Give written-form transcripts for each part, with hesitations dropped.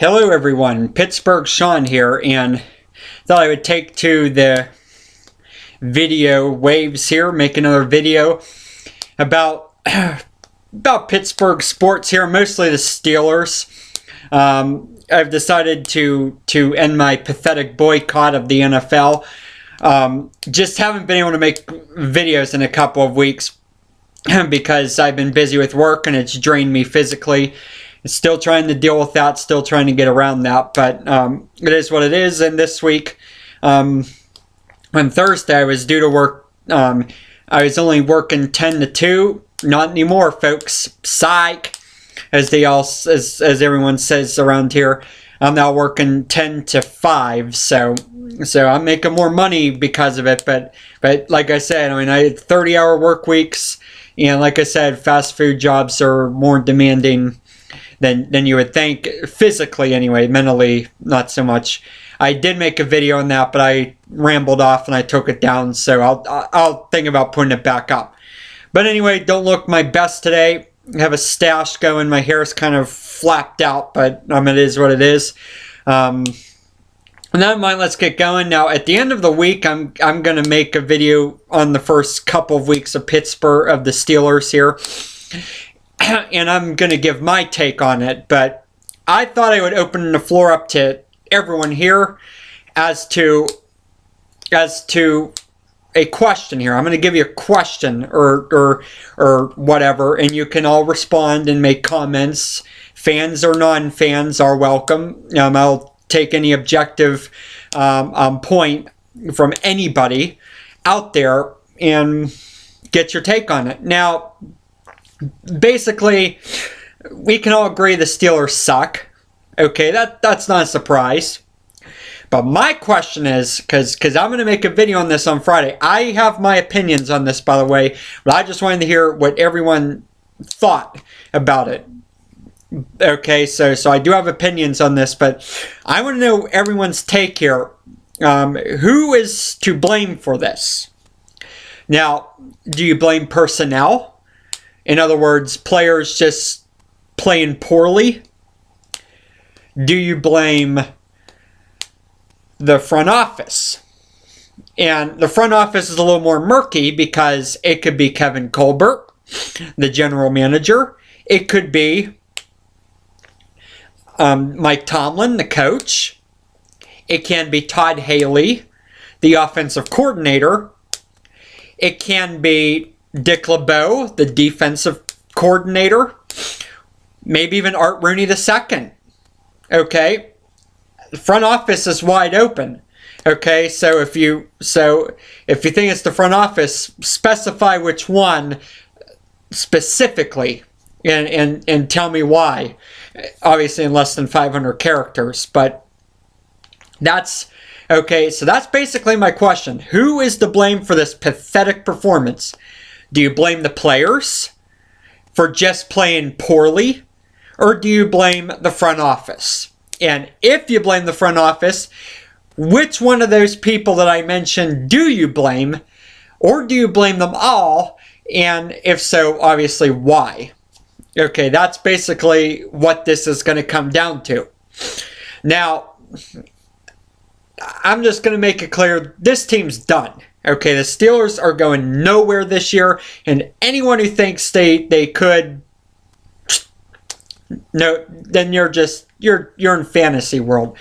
Hello everyone, Pittsburgh Sean here, and thought I would take to the video waves here, make another video about Pittsburgh sports here, mostly the Steelers. I've decided to end my pathetic boycott of the NFL. Just haven't been able to make videos in a couple of weeks because I've been busy with work and it's drained me physically. Still trying to deal with that, still trying to get around that, but it is what it is. And this week, on Thursday, I was due to work. I was only working 10 to 2. Not anymore, folks. Psych, as everyone says around here. I'm now working 10 to 5, so I'm making more money because of it. But like I said, I mean, I had 30-hour work weeks, and like I said, fast food jobs are more demanding than you would think, physically anyway. Mentally, not so much. I did make a video on that, but I rambled off and I took it down, so I'll think about putting it back up. But anyway, don't look my best today. I have a stash going. My hair's kind of flapped out, but it is what it is. Never mind, let's get going. Now, at the end of the week, I'm going to make a video on the first couple of weeks of Pittsburgh, of the Steelers here. And I'm going to give my take on it, but I thought I would open the floor up to everyone here as to a question here. I'm going to give you a question or whatever, and you can all respond and make comments. Fans or non-fans are welcome. I'll take any objective point from anybody out there and get your take on it. Now, basically, we can all agree the Steelers suck. Okay, that's not a surprise. But my question is, because I'm going to make a video on this on Friday. I have my opinions on this, by the way, but I just wanted to hear what everyone thought about it. Okay, so I do have opinions on this, but I want to know everyone's take here. Who is to blame for this? Now, do you blame personnel? In other words, players just playing poorly? Do you blame the front office? And the front office is a little more murky because it could be Kevin Colbert, the general manager. It could be Mike Tomlin, the coach. It can be Todd Haley, the offensive coordinator. It can be Dick LeBeau, the defensive coordinator. Maybe even Art Rooney II. Okay? The front office is wide open. Okay? So if you think it's the front office, specify which one specifically and tell me why. Obviously in less than 500 characters, but that's okay. So that's basically my question. Who is to blame for this pathetic performance? Do you blame the players for just playing poorly? Or do you blame the front office? And if you blame the front office, which one of those people that I mentioned do you blame? Or do you blame them all? And if so, obviously, why? Okay, that's basically what this is going to come down to. Now, I'm just going to make it clear, this team's done. Okay, the Steelers are going nowhere this year, and anyone who thinks they could, no, then you're in fantasy world.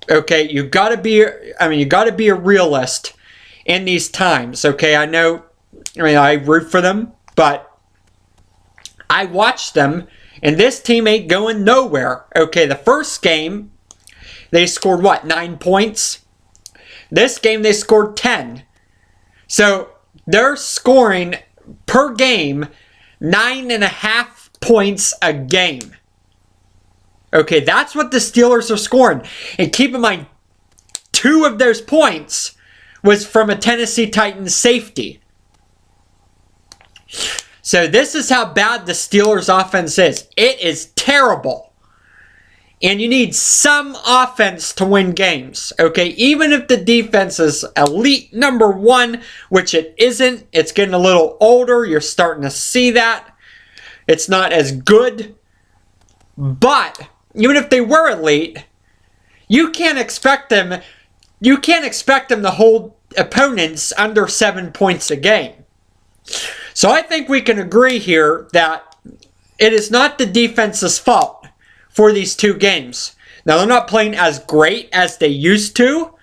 Okay, you got to be a realist in these times. Okay, I root for them, but I watch them, and this team ain't going nowhere. Okay, the first game, they scored what, 9 points? This game, they scored 10. So they're scoring per game 9.5 points a game. Okay, that's what the Steelers are scoring. And keep in mind, 2 of those points was from a Tennessee Titans safety. So this is how bad the Steelers offense is. It is terrible. And you need some offense to win games, okay? Even if the defense is elite number 1, which it isn't, it's getting a little older. You're starting to see that. It's not as good. But even if they were elite, you can't expect them to hold opponents under 7 points a game. So I think we can agree here that it is not the defense's fault for these two games. Now, they're not playing as great as they used to,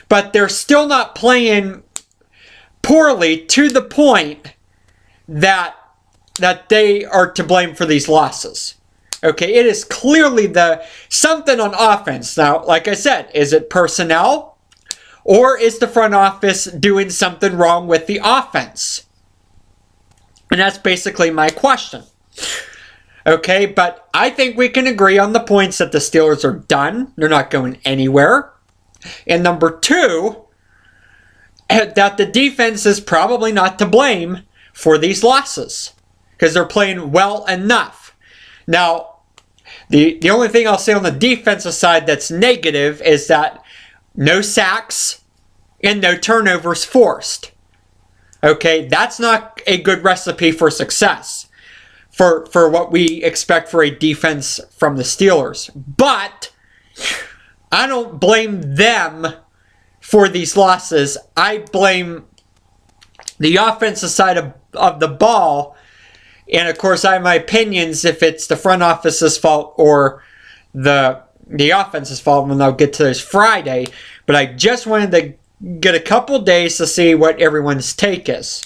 but they're still not playing poorly to the point that they are to blame for these losses. Okay, it is clearly something on offense. Now, like I said, is it personnel? Or is the front office doing something wrong with the offense? And that's basically my question. Okay, but I think we can agree on the points that the Steelers are done. They're not going anywhere. And number two, that the defense is probably not to blame for these losses, because they're playing well enough. Now, the only thing I'll say on the defensive side that's negative is that no sacks and no turnovers forced. Okay, that's not a good recipe for success for what we expect for a defense from the Steelers. But I don't blame them for these losses. I blame the offensive side of the ball. And of course, I have my opinions if it's the front office's fault or the offense's fault, and I'll get to those Friday. But I just wanted to get a couple days to see what everyone's take is.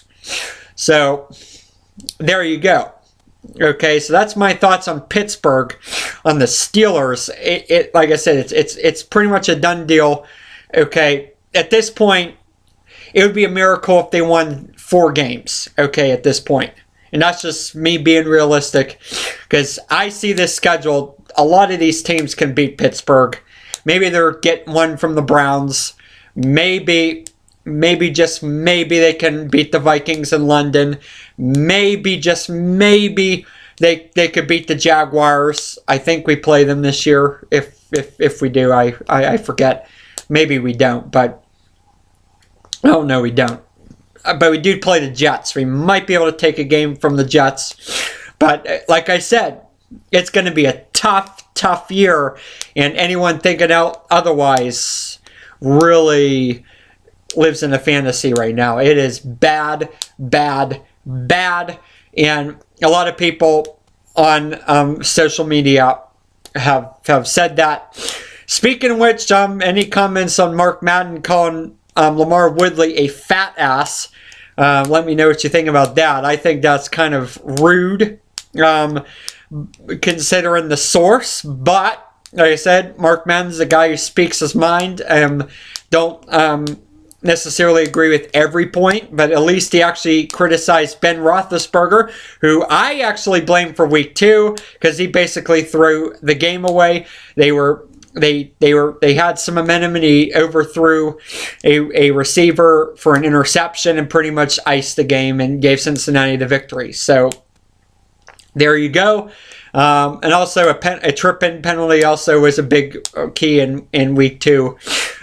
So there you go. Okay, so that's my thoughts on Pittsburgh, on the Steelers. It like I said, it's pretty much a done deal. Okay, at this point, it would be a miracle if they won 4 games. Okay, at this point. And that's just me being realistic, because I see this schedule. A lot of these teams can beat Pittsburgh. Maybe they're getting one from the Browns. Maybe just maybe they can beat the Vikings in London. Maybe, just maybe, they could beat the Jaguars. I think we play them this year. If we do, I forget. Maybe we don't, but oh no, we don't. But we do play the Jets. We might be able to take a game from the Jets. But like I said, it's going to be a tough year. And anyone thinking out otherwise really lives in a fantasy right now. It is bad. And a lot of people on social media have said that. Speaking of which, any comments on Mark Madden calling Lamar Woodley a fat ass? Let me know what you think about that. I think that's kind of rude, considering the source. But like I said, Mark Madden's the guy who speaks his mind. Don't necessarily agree with every point, but at least he actually criticized Ben Roethlisberger, who I actually blame for week 2, because he basically threw the game away. They had some momentum, and he overthrew a receiver for an interception and pretty much iced the game and gave Cincinnati the victory. So there you go. And also a trip-in penalty also was a big key in week 2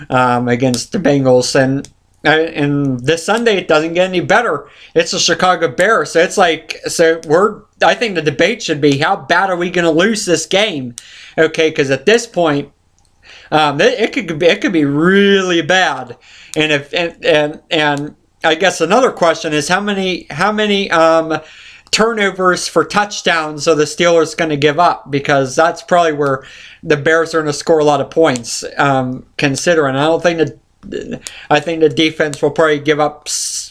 against the Bengals. And this Sunday it doesn't get any better. It's the Chicago Bears. So it's like, I think the debate should be, how bad are we going to lose this game? Okay, because at this point, it could be really bad. And I guess another question is how many turnovers for touchdowns are the Steelers going to give up? Because that's probably where the Bears are going to score a lot of points. Considering, I think the defense will probably give up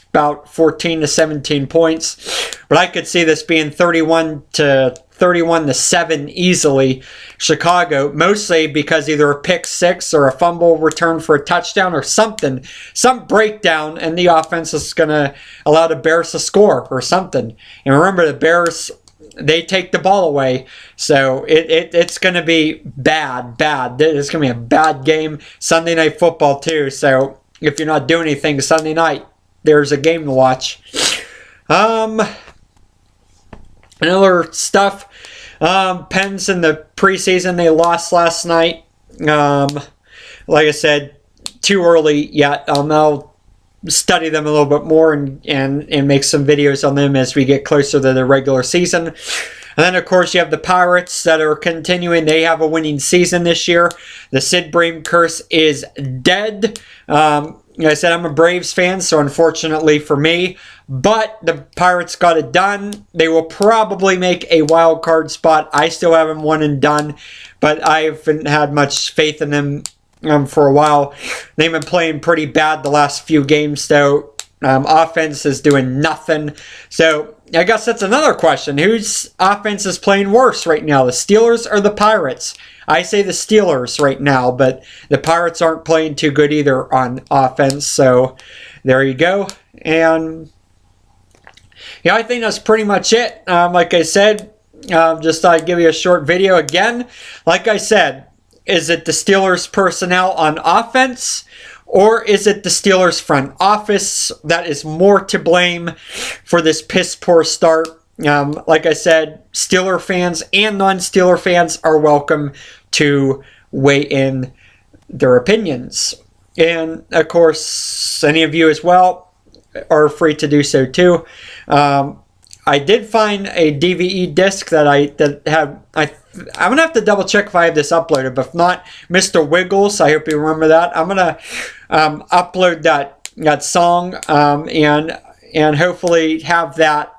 about 14 to 17 points, but I could see this being 31 to 7 easily, Chicago, mostly because either a pick 6 or a fumble return for a touchdown or some breakdown, and the offense is going to allow the Bears to score or something. And remember, the Bears, they take the ball away, so it's going to be bad. It's going to be a bad game. Sunday Night Football too, so if you're not doing anything Sunday night, there's a game to watch. Another stuff, Pens in the preseason, they lost last night. Like I said, too early yet. I'll study them a little bit more and make some videos on them as we get closer to the regular season. And then, of course, you have the Pirates that are continuing. They have a winning season this year. The Sid Bream curse is dead. Like I said, I'm a Braves fan, so unfortunately for me. But the Pirates got it done. They will probably make a wild card spot. I still haven't won and done, but I haven't had much faith in them for a while. They've been playing pretty bad the last few games, though. Offense is doing nothing. So I guess that's another question. Whose offense is playing worse right now, the Steelers or the Pirates? I say the Steelers right now, but the Pirates aren't playing too good either on offense. So there you go. And yeah, I think that's pretty much it. Like I said, just thought I'd give you a short video again. Like I said, is it the Steelers personnel on offense, or is it the Steelers front office that is more to blame for this piss poor start? Like I said, Steeler fans and non-Steeler fans are welcome to weigh in their opinions. And of course, any of you as well are free to do so too. I did find a DVE disc that I'm gonna have to double check if I have this uploaded, but if not, Mr. Wiggles, I hope you remember that. I'm gonna upload that song and hopefully have that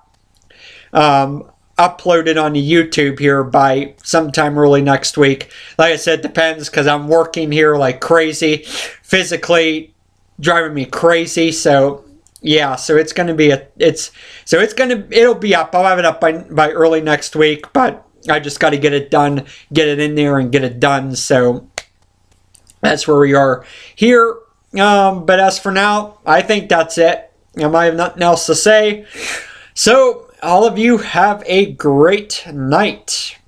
uploaded on the YouTube here by sometime early next week. Like I said, depends because I'm working here like crazy, physically driving me crazy. So yeah, so it's gonna be it'll be up. I'll have it up by early next week, but I just got to get it done, get it in there, and get it done. So that's where we are here. But as for now, I think that's it. I have nothing else to say. So all of you have a great night.